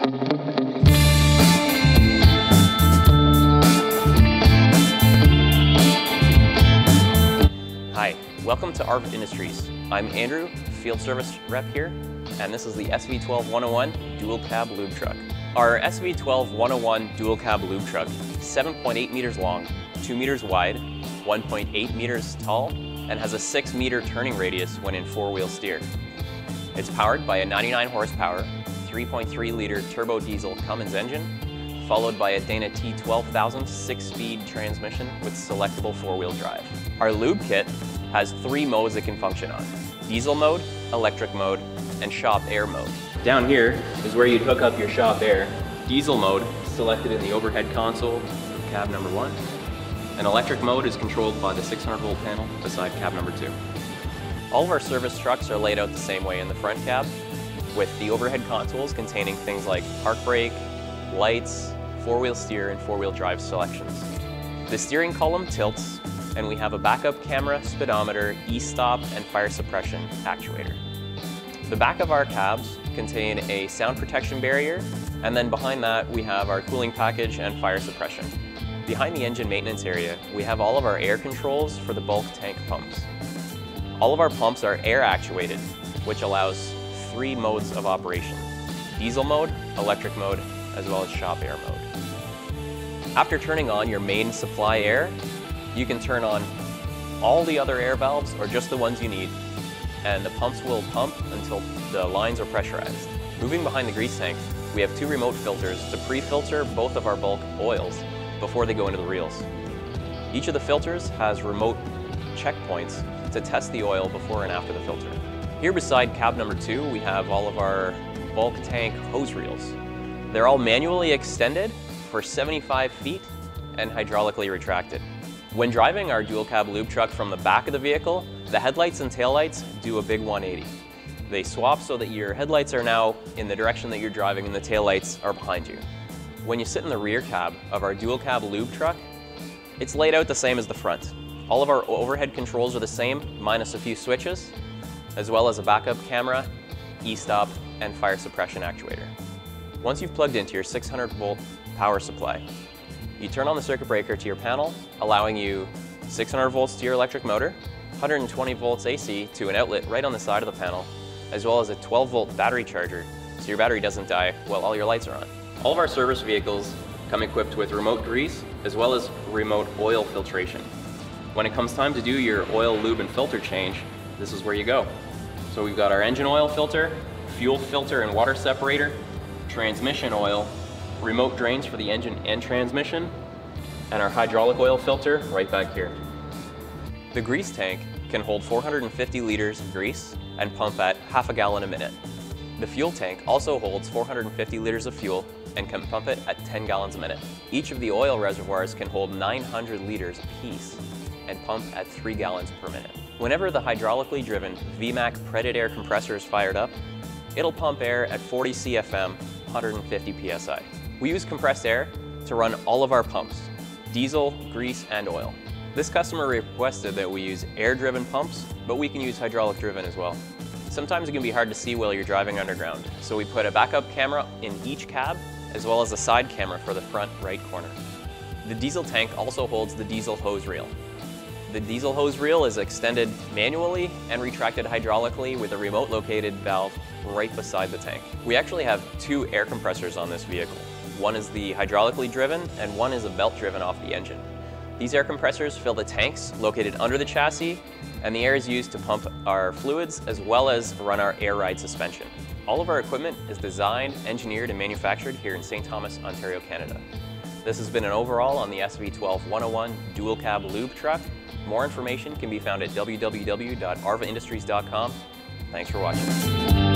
Hi, welcome to ARV Industries. I'm Andrew, field service rep here, and this is the SV12101 dual cab lube truck. Our SV12101 dual cab lube truck is 7.8 meters long, 2 meters wide, 1.8 meters tall, and has a 6 meter turning radius when in four-wheel steer. It's powered by a 99 horsepower, 3.3 liter turbo diesel Cummins engine, followed by a Dana T12000 6-speed transmission with selectable four-wheel drive. Our lube kit has 3 modes it can function on: diesel mode, electric mode, and shop air mode. Down here is where you'd hook up your shop air. Diesel mode selected in the overhead console of cab number 1. And electric mode is controlled by the 600-volt panel beside cab number 2. All of our service trucks are laid out the same way in the front cab, with the overhead consoles containing things like park brake, lights, four-wheel steer, and four-wheel drive selections. The steering column tilts, and we have a backup camera, speedometer, e-stop, and fire suppression actuator. The back of our cabs contain a sound protection barrier, and then behind that we have our cooling package and fire suppression. Behind the engine maintenance area, we have all of our air controls for the bulk tank pumps. All of our pumps are air actuated, which allows 3 modes of operation: diesel mode, electric mode, as well as shop air mode. After turning on your main supply air, you can turn on all the other air valves or just the ones you need, and the pumps will pump until the lines are pressurized. Moving behind the grease tank, we have 2 remote filters to pre-filter both of our bulk oils before they go into the reels. Each of the filters has remote checkpoints to test the oil before and after the filter. Here beside cab number 2, we have all of our bulk tank hose reels. They're all manually extended for 75 feet and hydraulically retracted. When driving our dual cab lube truck from the back of the vehicle, the headlights and taillights do a big 180. They swap so that your headlights are now in the direction that you're driving and the taillights are behind you. When you sit in the rear cab of our dual cab lube truck, it's laid out the same as the front. All of our overhead controls are the same, minus a few switches, as well as a backup camera, e-stop, and fire suppression actuator. Once you've plugged into your 600-volt power supply, you turn on the circuit breaker to your panel, allowing you 600 volts to your electric motor, 120 volts AC to an outlet right on the side of the panel, as well as a 12-volt battery charger, so your battery doesn't die while all your lights are on. All of our service vehicles come equipped with remote grease, as well as remote oil filtration. When it comes time to do your oil, lube, and filter change, this is where you go. So we've got our engine oil filter, fuel filter and water separator, transmission oil, remote drains for the engine and transmission, and our hydraulic oil filter right back here. The grease tank can hold 450 liters of grease and pump at half a gallon a minute. The fuel tank also holds 450 liters of fuel and can pump it at 10 gallons a minute. Each of the oil reservoirs can hold 900 liters apiece and pump at 3 gallons per minute. Whenever the hydraulically driven VMAC Predit air compressor is fired up, it'll pump air at 40 CFM, 150 PSI. We use compressed air to run all of our pumps: diesel, grease, and oil. This customer requested that we use air-driven pumps, but we can use hydraulic-driven as well. Sometimes it can be hard to see while you're driving underground, so we put a backup camera in each cab, as well as a side camera for the front right corner. The diesel tank also holds the diesel hose reel. The diesel hose reel is extended manually and retracted hydraulically with a remote located valve right beside the tank. We actually have 2 air compressors on this vehicle. One is the hydraulically driven and one is a belt driven off the engine. These air compressors fill the tanks located under the chassis, and the air is used to pump our fluids as well as run our air ride suspension. All of our equipment is designed, engineered, and manufactured here in St. Thomas, Ontario, Canada. This has been an overall on the SV12101 dual cab lube truck. More information can be found at www.arvaindustries.com. Thanks for watching.